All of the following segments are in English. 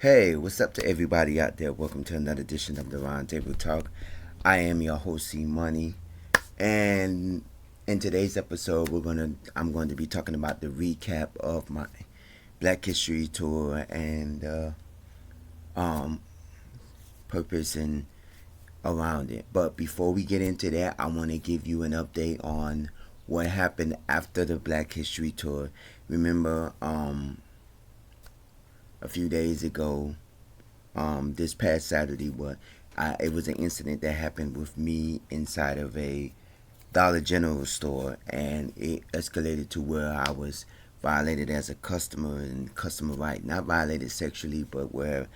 Hey, what's up to everybody out there? Welcome to another edition of the Roundtable Talk. I am your host, C Money, and in today's episode, I'm going to be talking about the recap of my Black History Tour and um, purpose and around it. But before we get into that, I want to give you an update on what happened after the Black History Tour. Remember, a few days ago, this past Saturday, it was an incident that happened with me inside of a Dollar General store, and it escalated to where I was violated as a customer and customer right, not violated sexually, but where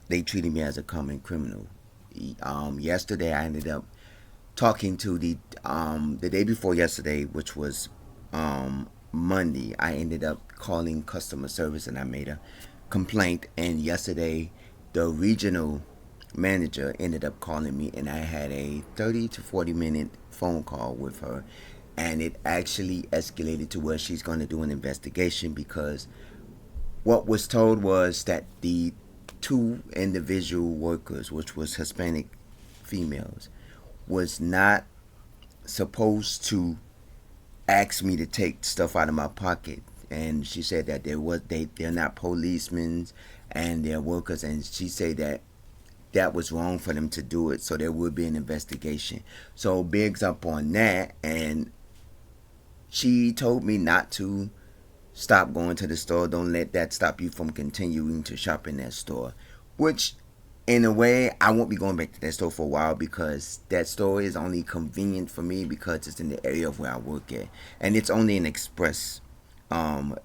they treated me as a common criminal. Yesterday, I ended up talking to the day before yesterday, which was Monday. I ended up calling customer service and I made a complaint. And yesterday, the regional manager ended up calling me, and I had a 30 to 40 minute phone call with her. And it actually escalated to where she's going to do an investigation because what was told was that the two individual workers, which was Hispanic females, was not supposed to ask me to take stuff out of my pocket. And she said that they're not policemen and they're workers, and she said that that was wrong for them to do it, so there would be an investigation. So bigs up on that, and she told me not to stop going to the store. Don't let that stop you from continuing to shop in that store. Which, in a way, I won't be going back to that store for a while because that store is only convenient for me because it's in the area of where I work at, and it's only an express. Um,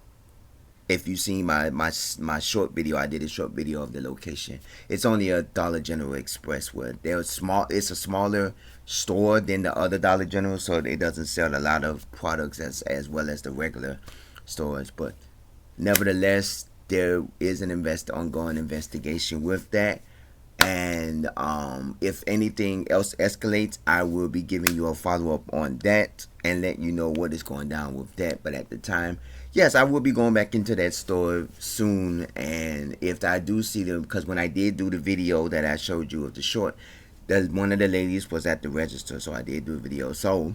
if you see my short video, I did a short video of the location. It's only a Dollar General Express where they're small. It's a smaller store than the other Dollar General, so it doesn't sell a lot of products as well as the regular stores. But nevertheless, there is an ongoing investigation with that. And if anything else escalates, I will be giving you a follow up on that and let you know what is going down with that. But at the time, yes, I will be going back into that store soon. And if I do see them, because when I did do the video that I showed you of the short, one of the ladies was at the register, so I did do a video. So,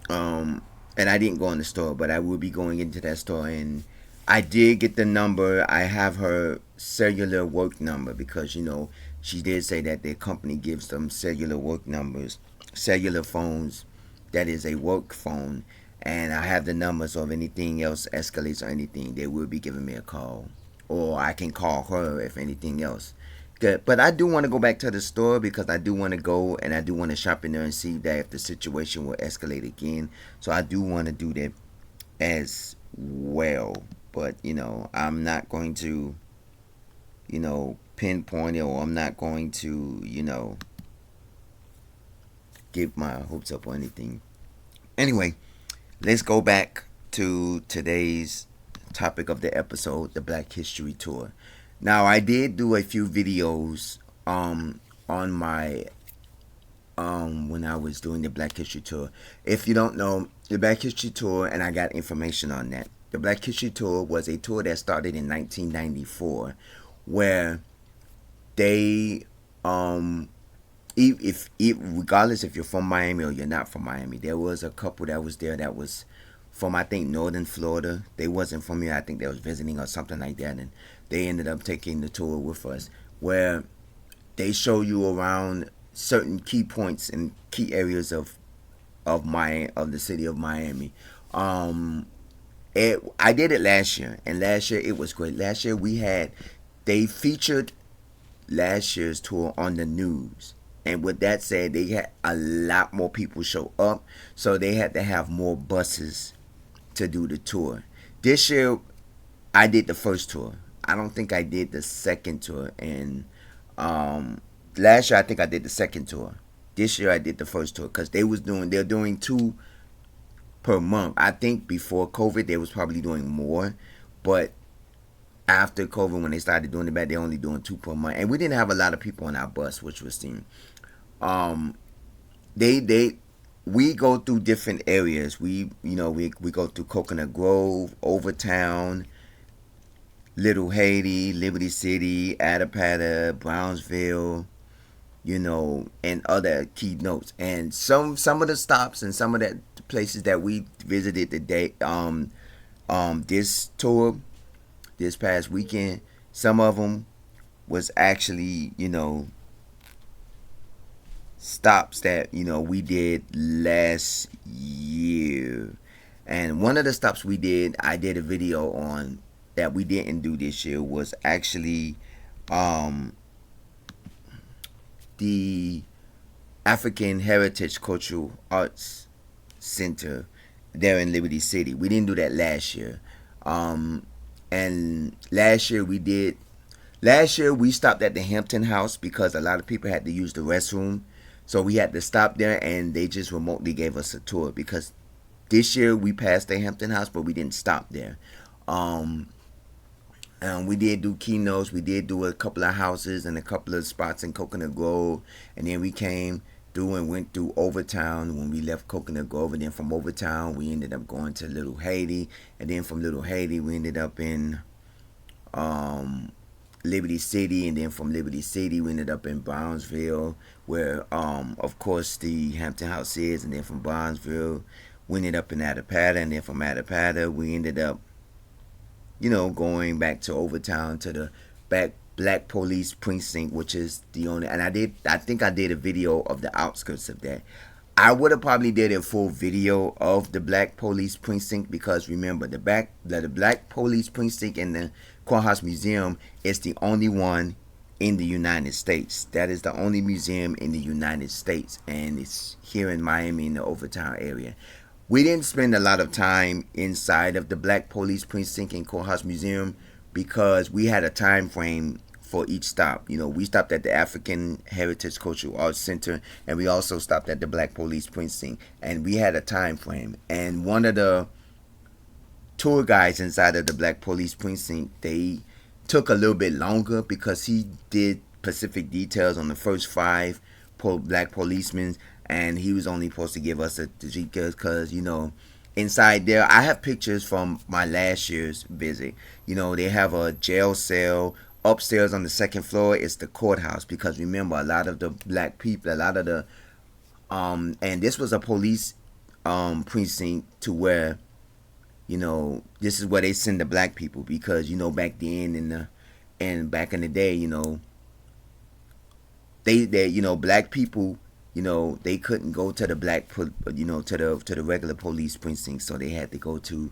and I didn't go in the store, but I will be going into that store, and I did get the number. I have her cellular work number because she did say that their company gives them cellular work numbers, cellular phones. That is a work phone, and I have the numbers. So if anything else escalates or anything, they will be giving me a call, or I can call her if anything else. Good. But I do want to go back to the store because I do want to go and I do want to shop in there and see that if the situation will escalate again. So I do want to do that as well. But I'm not going to pinpoint it, or I'm not going to give my hopes up or anything. Anyway, let's go back to today's topic of the episode, the Black History Tour. Now, I did do a few videos on my when I was doing the Black History Tour. If you don't know, the Black History Tour, and I got information on that. The Black History Tour was a tour that started in 1994, where they if regardless if you're from Miami or you're not from Miami, there was a couple that was there that was from, I think, northern Florida. They wasn't from here. I think they was visiting or something like that, and they ended up taking the tour with us, where they show you around certain key points and key areas of the city of Miami. I did it last year, and last year it was great. Last year they featured last year's tour on the news. And with that said, they had a lot more people show up, so they had to have more buses to do the tour. This year, I did the first tour. I don't think I did the second tour. And last year, I think I did the second tour. This year, I did the first tour because they're doing two per month. I think before COVID, they was probably doing more, but after COVID, when they started doing it back, they're only doing two per month. And we didn't have a lot of people on our bus, which was seen. Um, they we go through different areas. We go through Coconut Grove, Overtown, Little Haiti, Liberty City, Attapata, Brownsville, and other keynotes. And some of the stops and some of the places that we visited today, this tour, this past weekend, some of them was actually, stops that, we did last year. And one of the stops I did a video on that we didn't do this year was actually um, the African Heritage Cultural Arts Center there in Liberty City. We didn't do that last year. And last year we did. Last year we stopped at the Hampton House because a lot of people had to use the restroom, so we had to stop there, and they just remotely gave us a tour. Because this year we passed the Hampton House, but we didn't stop there. Um, we did do keynotes. We did do a couple of houses and a couple of spots in Coconut Grove, and then we came through and went through Overtown when we left Coconut Grove, and then from Overtown we ended up going to Little Haiti, and then from Little Haiti we ended up in um, Liberty City, and then from Liberty City we ended up in Brownsville, where of course the Hampton House is, and then from Brownsville we ended up in Attapata, and then from Attapata we ended up going back to Overtown to the back Black Police Precinct, which is the only. And I think I did a video of the outskirts of that. I would have probably did a full video of the Black Police Precinct because remember the Black Police Precinct in the Courthouse Museum is the only one in the United States. That is the only museum in the United States, and it's here in Miami in the Overtown area. We didn't spend a lot of time inside of the Black Police Precinct and Courthouse Museum because we had a time frame for each stop. We stopped at the African Heritage Cultural Arts Center, and we also stopped at the Black Police Precinct, and we had a time frame. And one of the tour guides inside of the Black Police Precinct, they took a little bit longer because he did specific details on the first five black policemen, and he was only supposed to give us a details because inside there I have pictures from my last year's visit. They have a jail cell upstairs on the second floor. It's the courthouse because remember a lot of the black people, a lot of the and this was a police precinct to where this is where they send the black people because back then back in the day they black people they couldn't go to the to the regular police precincts, so they had to go to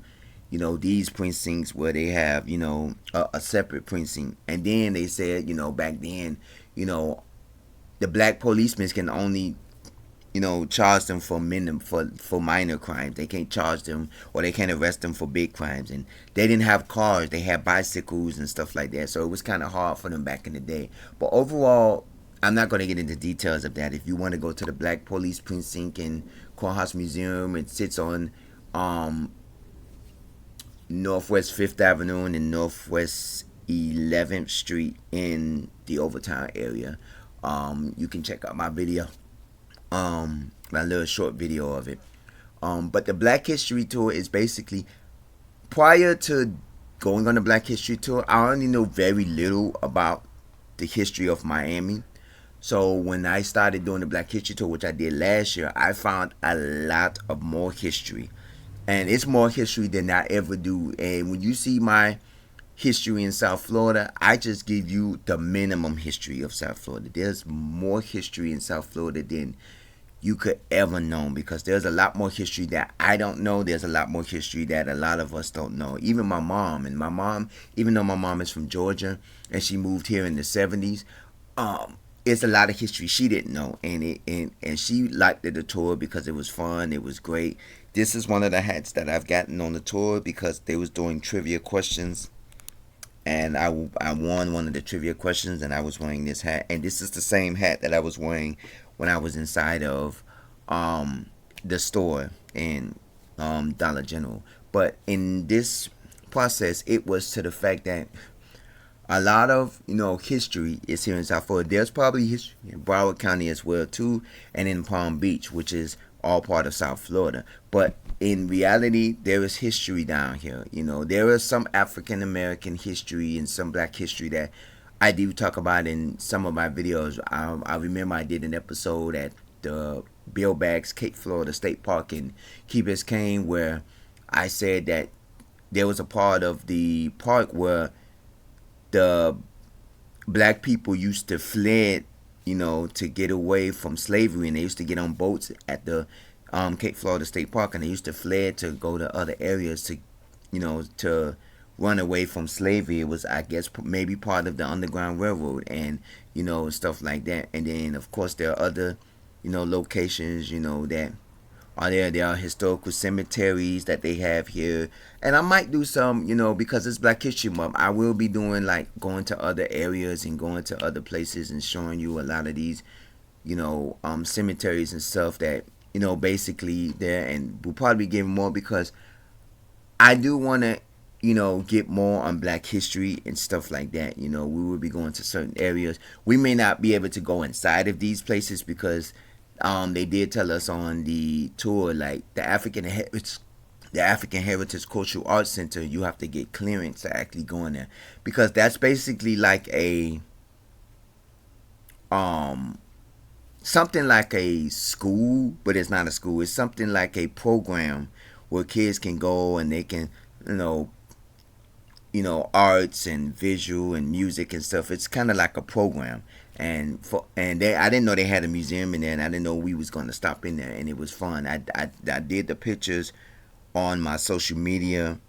these precincts where they have a separate precinct. And then they said back then the black policemen can only charge them for minor crimes. They can't charge them or they can't arrest them for big crimes. And they didn't have cars; they had bicycles and stuff like that. So it was kind of hard for them back in the day. But overall, I'm not going to get into details of that. If you want to go to the Black Police Precinct and Courthouse Museum, it sits on Northwest 5th Avenue and Northwest 11th Street in the Overtown area. You can check out my video, my little short video of it. But the Black History Tour is basically, prior to going on the Black History Tour, I only know very little about the history of Miami. So when I started doing the Black History Tour, which I did last year, I found a lot of more history. And it's more history than I ever do. And when you see my history in South Florida, I just give you the minimum history of South Florida. There's more history in South Florida than you could ever know because there's a lot more history that I don't know. There's a lot more history that a lot of us don't know. Even my mom, even though my mom is from Georgia and she moved here in the 70s, it's a lot of history she didn't know, and she liked the tour because it was fun, it was great. This is one of the hats that I've gotten on the tour because they was doing trivia questions, and I won one of the trivia questions, and I was wearing this hat, and this is the same hat that I was wearing when I was inside of the store in Dollar General. But in this process, it was to the fact that a lot of history is here in South Florida. There's probably history in Broward County as well too, and in Palm Beach, which is all part of South Florida. But in reality, there is history down here. There is some African American history and some Black history that I do talk about in some of my videos. I remember I did an episode at the Bill Baggs Cape Florida State Park in Key Biscayne where I said that there was a part of the park where the Black people used to flee, to get away from slavery, and they used to get on boats at the Cape Florida State Park, and they used to flee to go to other areas to run away from slavery. It was, I guess, maybe part of the Underground Railroad, and stuff like that. And then, of course, there are other, locations, that are there. There are historical cemeteries that they have here, and I might do some, because it's Black History Month. I will be doing like going to other areas and going to other places and showing you a lot of these, cemeteries and stuff that basically there, and we'll probably be giving more because I do want to, get more on Black history and stuff like that. We will be going to certain areas. We may not be able to go inside of these places because they did tell us on the tour, like the African Heritage Cultural Arts Center, you have to get clearance to actually go in there because that's basically like a something like a school, but it's not a school. It's something like a program where kids can go and they can, arts and visual and music and stuff. It's kind of like a program, and I didn't know they had a museum in there, and I didn't know we was going to stop in there, and it was fun. I did the pictures on my social media,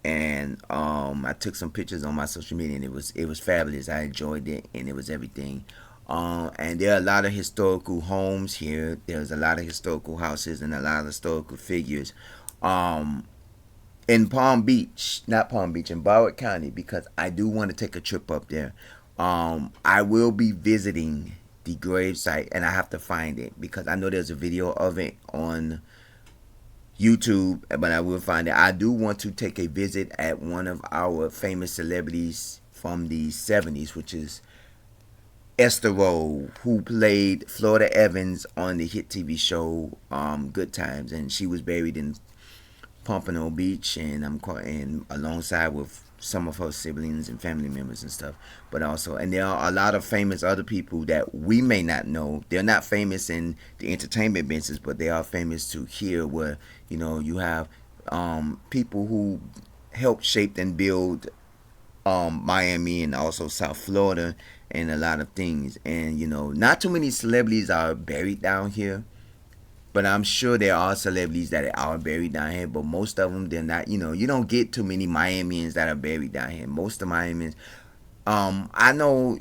and I took some pictures on my social media, and it was fabulous. I enjoyed it, and it was everything. And there are a lot of historical homes here. There's a lot of historical houses and a lot of historical figures. In Palm Beach, not Palm Beach, in Broward County, because I do want to take a trip up there. I will be visiting the gravesite, and I have to find it because I know there's a video of it on YouTube, but I will find it. I do want to take a visit at one of our famous celebrities from the 70s, which is Esther Rolle, who played Florida Evans on the hit TV show Good Times, and she was buried in Pompano Beach, and alongside with some of her siblings and family members and stuff. But also, and there are a lot of famous other people that we may not know. They're not famous in the entertainment business, but they are famous to here, where you have people who helped shape and build Miami and also South Florida and a lot of things. And not too many celebrities are buried down here. But I'm sure there are celebrities that are buried down here, but most of them, they're not. You don't get too many Miamians that are buried down here. Most of Miamians, I know,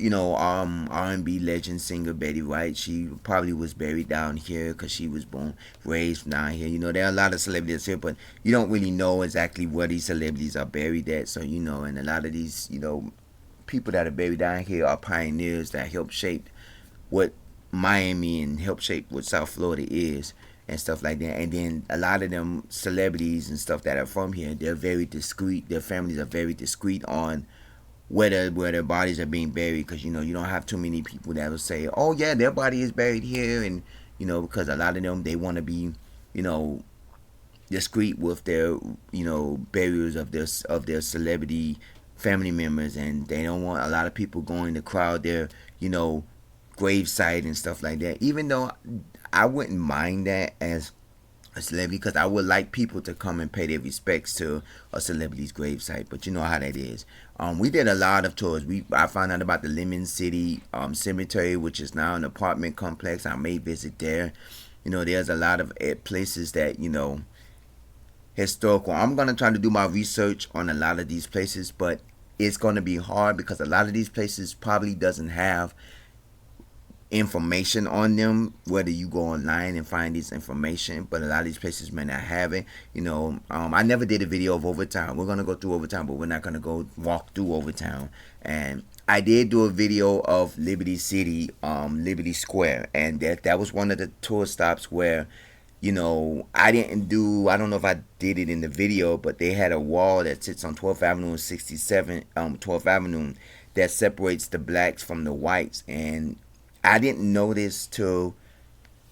R&B legend singer Betty White. She probably was buried down here because she was born, raised down here. There are a lot of celebrities here, but you don't really know exactly where these celebrities are buried at. So and a lot of these, people that are buried down here are pioneers that helped shape what Miami and help shape what South Florida is and stuff like that. And then a lot of them celebrities and stuff that are from here, they're very discreet. Their families are very discreet on where their bodies are being buried, because you don't have too many people that will say, oh yeah, their body is buried here, and because a lot of them, they want to be discreet with their burials of their celebrity family members, and they don't want a lot of people going to crowd their gravesite and stuff like that. Even though I wouldn't mind that as a celebrity, because I would like people to come and pay their respects to a celebrity's gravesite. But you know how that is. We did a lot of tours. I found out about the Lemon City Cemetery, which is now an apartment complex. I may visit there. There's a lot of places that historical. I'm gonna try to do my research on a lot of these places, but it's gonna be hard because a lot of these places probably doesn't have information on them, whether you go online and find this information, but a lot of these places may not have it. I never did a video of Overtown. We're gonna go through Overtown, but we're not gonna go walk through Overtown. And I did do a video of Liberty City, Liberty Square, and that was one of the tour stops where I don't know if I did it in the video, but they had a wall that sits on 12th Avenue and 12th Avenue that separates the blacks from the whites. And I didn't know this till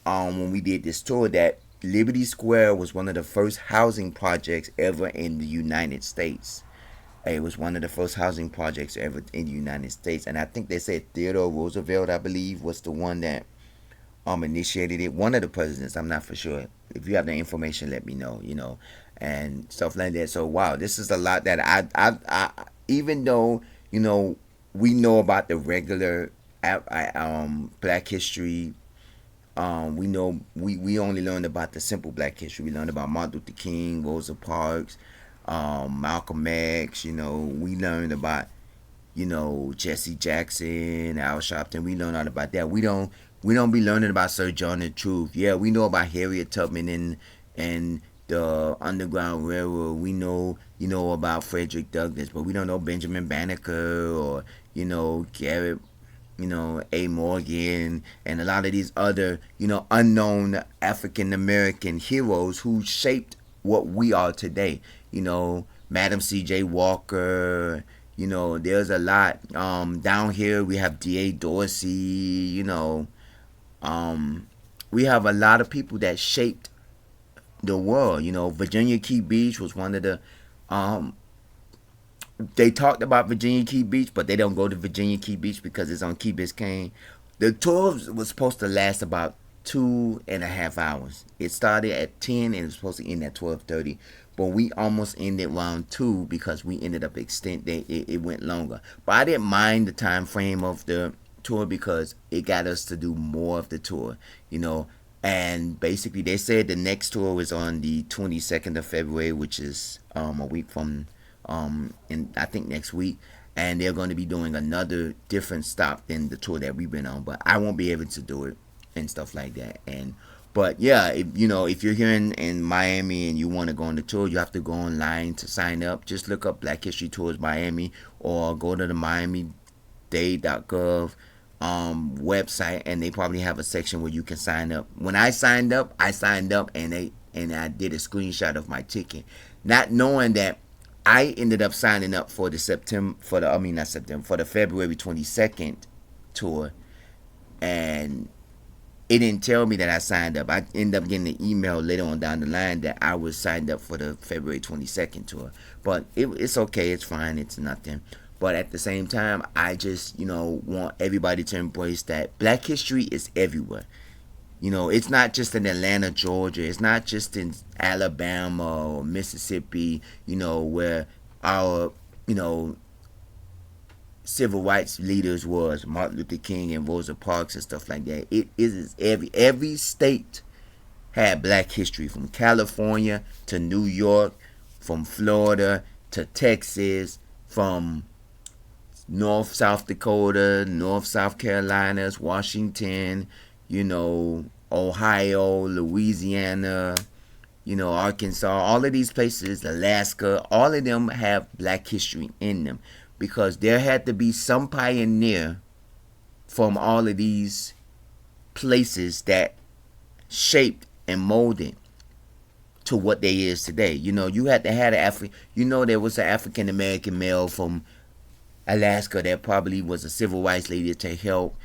when we did this tour, that Liberty Square was one of the first housing projects ever in the United States. It was one of the first housing projects ever in the United States, and I think they said Theodore Roosevelt, I believe, was the one that initiated it. One of the presidents, I'm not for sure. If you have the information, let me know. And stuff like that. So wow, this is a lot that I even though we know about the regular Black History. We only learned about the simple Black history. We learned about Martin Luther King, Rosa Parks, Malcolm X. We learned about Jesse Jackson, Al Sharpton. We learned all about that. We don't be learning about Sir John the Truth. Yeah, we know about Harriet Tubman and the Underground Railroad. We know about Frederick Douglass, but we don't know Benjamin Banneker or Garrett A. Morgan, and a lot of these other, unknown African American heroes who shaped what we are today. Madam C.J. Walker. There's a lot. Down here we have D.A. Dorsey. We have a lot of people that shaped the world. Virginia Key Beach was one of the they talked about Virginia Key Beach, but they don't go to Virginia Key Beach because it's on Key Biscayne. The tour was supposed to last about 2.5 hours. It started at 10 and it was supposed to end at 12:30, but we almost ended round 2 because we ended up extending. It went longer, but I didn't mind the time frame of the tour because it got us to do more of the tour. And basically they said the next tour was on the 22nd of February, which is a week from in I think next week, and they're going to be doing another different stop than the tour that we've been on, but I won't be able to do it and stuff like that. But yeah, if you're here in Miami and you want to go on the tour, you have to go online to sign up. Just look up Black History Tours Miami or go to the miamidade.gov website, and they probably have a section where you can sign up. When I signed up and I did a screenshot of my ticket, not knowing that I ended up signing up for the February 22nd tour, and it didn't tell me that I signed up. I ended up getting an email later on down the line that I was signed up for the February 22nd tour. But it's okay, it's fine, it's nothing. But at the same time, I just, want everybody to embrace that Black history is everywhere. It's not just in Atlanta, Georgia. It's not just in Alabama or Mississippi, where our, civil rights leaders was Martin Luther King and Rosa Parks and stuff like that. It is every state had Black history, from California to New York, from Florida to Texas, from North South Dakota, North South Carolinas, Washington, Ohio, Louisiana, Arkansas, all of these places, Alaska, all of them have Black history in them, because there had to be some pioneer from all of these places that shaped and molded to what they is today. You had to have there was an African American male from Alaska that probably was a civil rights leader to help,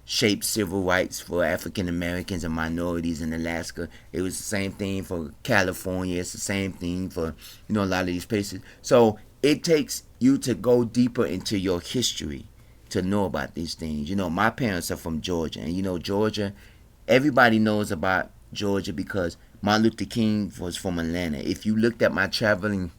shape civil rights for African Americans and minorities in Alaska. It was the same thing for California. It's the same thing for, a lot of these places. So it takes you to go deeper into your history to know about these things. My parents are from Georgia, and Georgia, everybody knows about Georgia because Martin Luther King was from Atlanta. If you looked at my traveling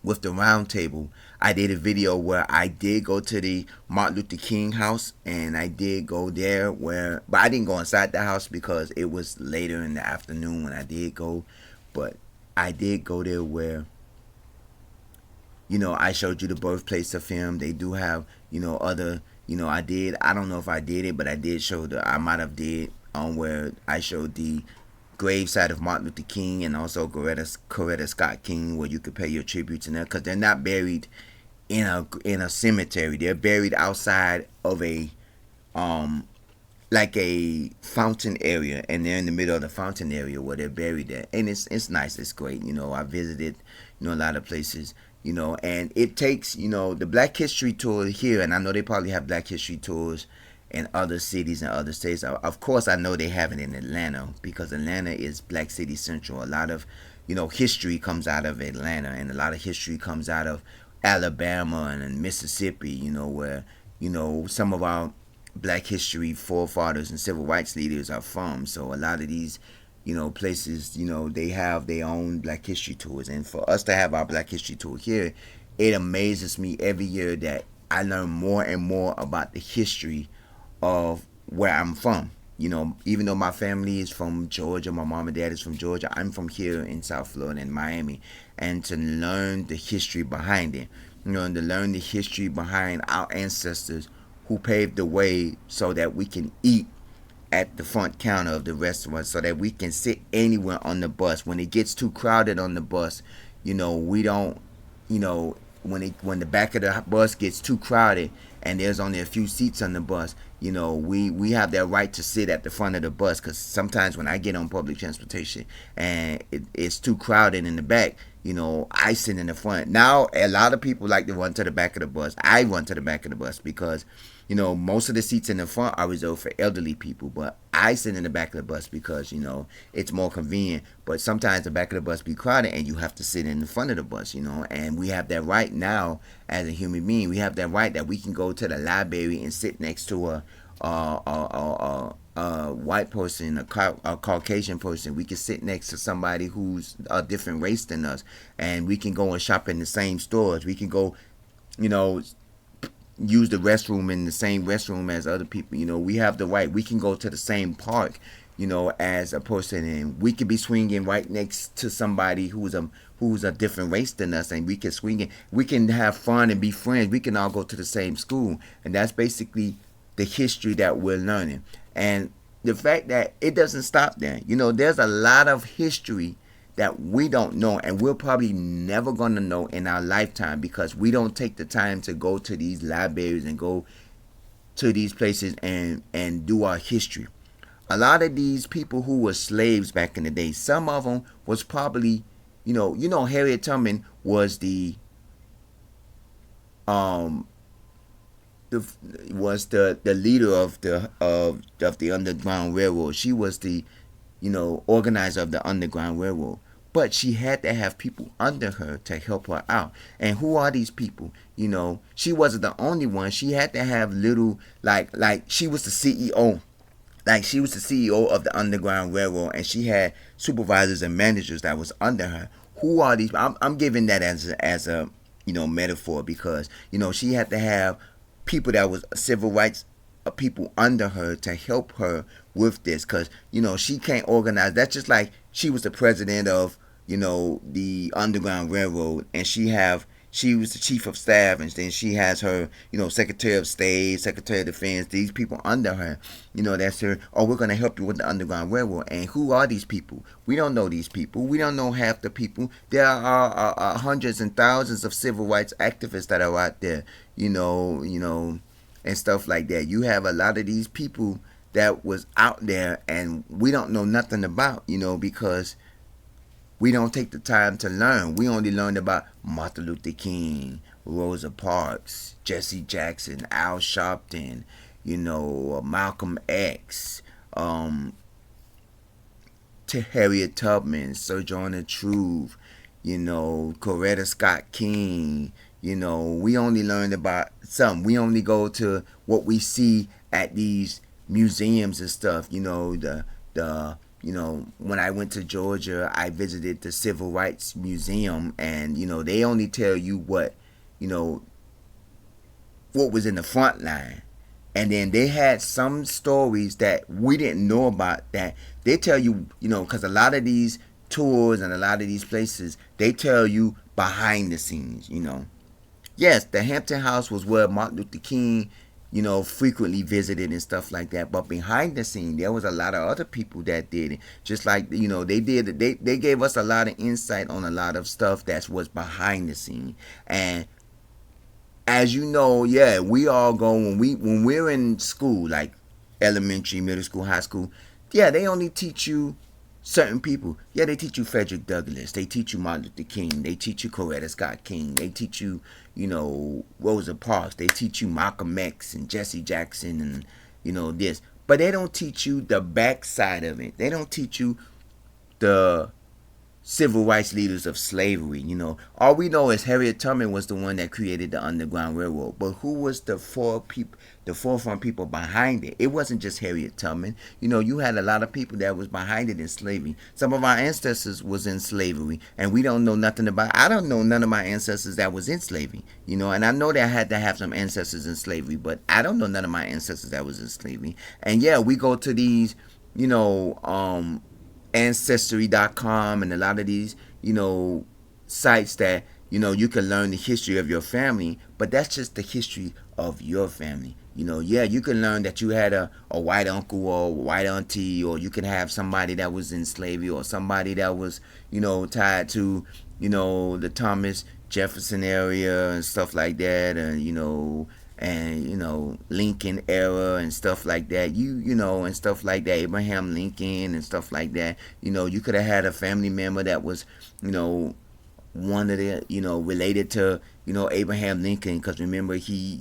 with the round table, I did a video where I did go to the Martin Luther King house, and I did go there but I didn't go inside the house because it was later in the afternoon when I did go, but I did go there where, I showed you the birthplace of him. They do have, other, I don't know if I did it, but I did show I might have did where I showed the gravesite of Martin Luther King and also Coretta Scott King, where you could pay your tribute to them, because they're not buried in a cemetery. They're buried outside of a like a fountain area, and they're in the middle of the fountain area where they're buried at, and it's nice, it's great. I visited a lot of places, and it takes the Black History Tour here, and I know they probably have Black History Tours in other cities and other states. Of course, I know they have it in Atlanta because Atlanta is Black City Central. A lot of, history comes out of Atlanta, and a lot of history comes out of Alabama and Mississippi. Where some of our Black history forefathers and civil rights leaders are from. So a lot of these places, they have their own Black History tours. And for us to have our Black History tour here, it amazes me every year that I learn more and more about the history of where I'm from. Even though my family is from Georgia, my mom and dad is from Georgia, I'm from here in South Florida in Miami. And to learn the history behind it, and to learn the history behind our ancestors who paved the way so that we can eat at the front counter of the restaurant, so that we can sit anywhere on the bus. When it gets too crowded on the bus, we don't, when the back of the bus gets too crowded and there's only a few seats on the bus, we have that right to sit at the front of the bus. Because sometimes when I get on public transportation and it's too crowded in the back, I sit in the front. Now a lot of people like to run to the back of the bus. I run to the back of the bus because most of the seats in the front are reserved for elderly people, but I sit in the back of the bus because, it's more convenient. But sometimes the back of the bus be crowded and you have to sit in the front of the bus, and we have that right now as a human being. We have that right that we can go to the library and sit next to a white person, a Caucasian person. We can sit next to somebody who's a different race than us, and we can go and shop in the same stores. We can go, use the restroom in the same restroom as other people. We have the right. We can go to the same park, as a person, and we could be swinging right next to somebody who's a different race than us, and we can swing it. We can have fun and be friends. We can all go to the same school, and that's basically the history that we're learning. And the fact that it doesn't stop there. There's a lot of history that we don't know, and we're probably never going to know in our lifetime because we don't take the time to go to these libraries and go to these places and do our history. A lot of these people who were slaves back in the day, some of them was probably, Harriet Tubman was the leader of the Underground Railroad. She was the organizer of the Underground Railroad. But she had to have people under her to help her out. And who are these people? She wasn't the only one. She had to have little, like she was the CEO. Like she was the CEO of the Underground Railroad, and she had supervisors and managers that was under her. Who are these? I'm giving that as a metaphor because she had to have people that was civil rights people under her to help her with this, because she can't organize. That's just like she was the president of the Underground Railroad, and she was the chief of staff, and then she has her Secretary of State, Secretary of Defense, these people under her. That's her. Oh, we're going to help you with the Underground Railroad. And who are these people? We don't know these people. We don't know half the people. There are hundreds and thousands of civil rights activists that are out there, and stuff like that. You have a lot of these people that was out there and we don't know nothing about, because we don't take the time to learn. We only learned about Martin Luther King, Rosa Parks, Jesse Jackson, Al Sharpton, Malcolm X, to Harriet Tubman, Sojourner Truth, Coretta Scott King. We only learned about some. We only go to what we see at these museums and stuff. When I went to Georgia, I visited the Civil Rights Museum, and they only tell you what was in the front line. And then they had some stories that we didn't know about that they tell you, because a lot of these tours and a lot of these places, they tell you behind the scenes, Yes, the Hampton House was where Martin Luther King, frequently visited and stuff like that. But behind the scene, there was a lot of other people that did it. Just like, they did. They gave us a lot of insight on a lot of stuff that was behind the scene. And as you know, yeah, we all go when we're in school, like elementary, middle school, high school. Yeah, they only teach you certain people. Yeah, they teach you Frederick Douglass. They teach you Martin Luther King. They teach you Coretta Scott King. They teach you, Rosa Parks. They teach you Malcolm X and Jesse Jackson and, this. But they don't teach you the backside of it. They don't teach you the civil rights leaders of slavery. All we know is Harriet Tubman was the one that created the Underground Railroad. But who was the forefront people behind it? It wasn't just Harriet Tubman. You had a lot of people that was behind it in slavery. Some of our ancestors was in slavery, and we don't know nothing about. I don't know none of my ancestors that was in slavery. And I know that I had to have some ancestors in slavery, but I don't know none of my ancestors that was in slavery. And yeah, we go to these, Ancestry.com and a lot of these, sites that, you can learn the history of your family, but that's just the history of your family. Yeah, you can learn that you had a white uncle or a white auntie, or you can have somebody that was in slavery, or somebody that was, tied to, the Thomas Jefferson area and stuff like that, and Lincoln era and stuff like that, and stuff like that, Abraham Lincoln and stuff like that. You could have had a family member that was, one of the, related to, Abraham Lincoln, because remember he,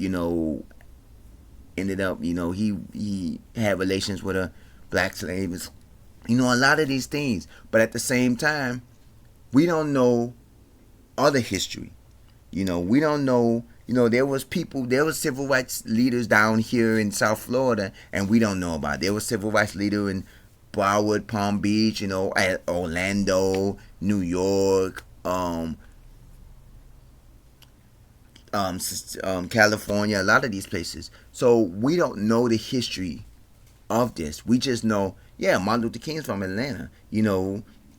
ended up, he had relations with a black slave. A lot of these things. But at the same time, we don't know other history. We don't know. There was civil rights leaders down here in South Florida, and we don't know about it. There was civil rights leader in Broward, Palm Beach, at Orlando, New York, California, a lot of these places. So we don't know the history of this. We just know, yeah, Martin Luther King's from Atlanta.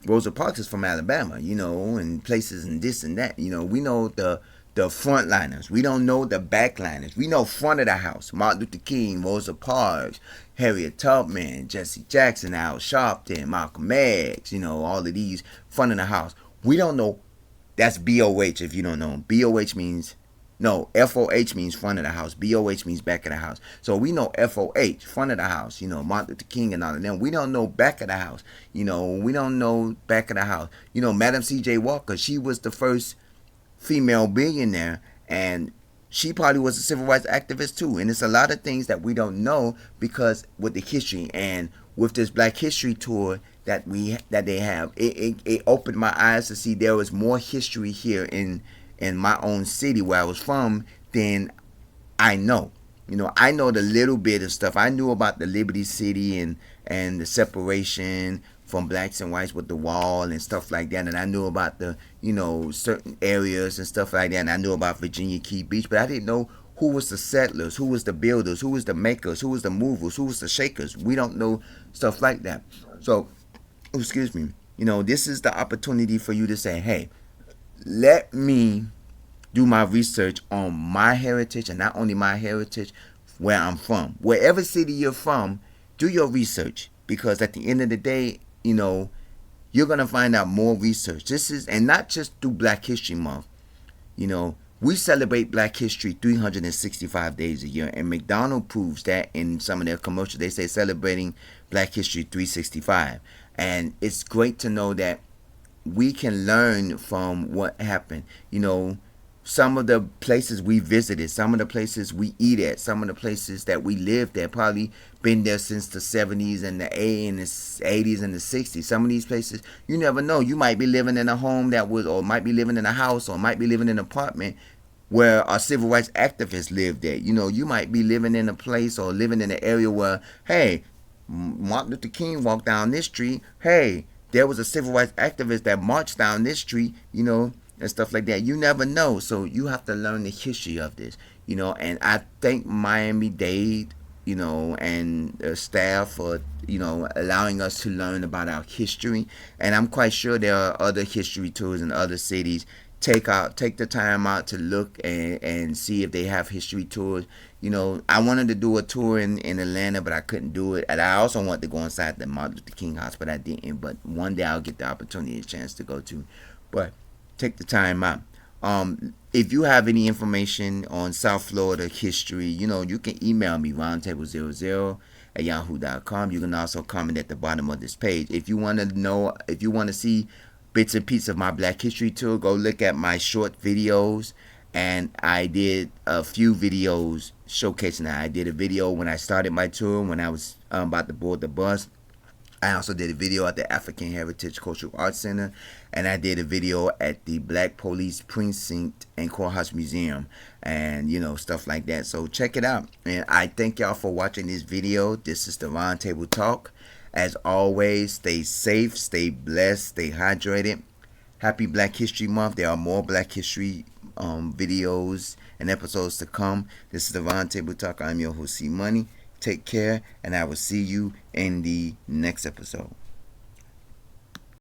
Rosa Parks is from Alabama. And places and this and that. We know the frontliners. We don't know the backliners. We know front of the house. Martin Luther King, Rosa Parks, Harriet Tubman, Jesse Jackson, Al Sharpton, Malcolm X, all of these front of the house. We don't know. That's BOH if you don't know. BOH means, no, FOH means front of the house. BOH means back of the house. So we know FOH, front of the house, Martin Luther King and all of them. We don't know back of the house. We don't know back of the house. Madam C.J. Walker, she was the first female billionaire, and she probably was a civil rights activist too. And it's a lot of things that we don't know because with the history and with this Black History Tour that they have, it opened my eyes to see there was more history here in my own city where I was from than I know. I know the little bit of stuff. I knew about the Liberty City and the separation from blacks and whites with the wall and stuff like that. And I knew about the, certain areas and stuff like that. And I knew about Virginia Key Beach, but I didn't know who was the settlers, who was the builders, who was the makers, who was the movers, who was the shakers. We don't know stuff like that. So, excuse me, this is the opportunity for you to say, hey, let me do my research on my heritage, and not only my heritage, where I'm from. Wherever city you're from, do your research, because at the end of the day, you're going to find out more research. This is, and not just through Black History Month. We celebrate Black History 365 days a year, and McDonald's proves that in some of their commercials. They say celebrating Black History 365. And it's great to know that we can learn from what happened. Some of the places we visited, some of the places we eat at, some of the places that we lived at, probably been there since the 70s and the 80s and the 60s. Some of these places, you never know. You might be living in a home that was, or might be living in a house, or might be living in an apartment where a civil rights activist lived at. You might be living in a place or living in an area where, hey, Martin Luther King walked down this street. Hey, there was a civil rights activist that marched down this street, and stuff like that. You never know. So you have to learn the history of this, and I thank Miami-Dade, and the staff for, allowing us to learn about our history. And I'm quite sure there are other history tours in other cities. Take the time out to look and see if they have history tours. I wanted to do a tour in Atlanta, but I couldn't do it. And I also wanted to go inside the Martin Luther King House, but I didn't. But one day I'll get the opportunity, a chance to go to. But take the time out. If you have any information on South Florida history, you can email me, roundtable00@yahoo.com. You can also comment at the bottom of this page. If you want to see bits and pieces of my Black History Tour, go look at my short videos and I did a few videos showcasing that. I did a video when I started my tour, when I was about to board the bus. I also did a video at the African Heritage Cultural Arts Center, and I did a video at the Black Police Precinct and Courthouse Museum, and stuff like that. So check it out, and I thank y'all for watching this video. This is the Round Table Talk. As always, stay safe, stay blessed, stay hydrated. Happy Black History Month. There are more Black History videos and episodes to come. This is the Round Table Talk. I'm your host, C Money. Take care, and I will see you in the next episode.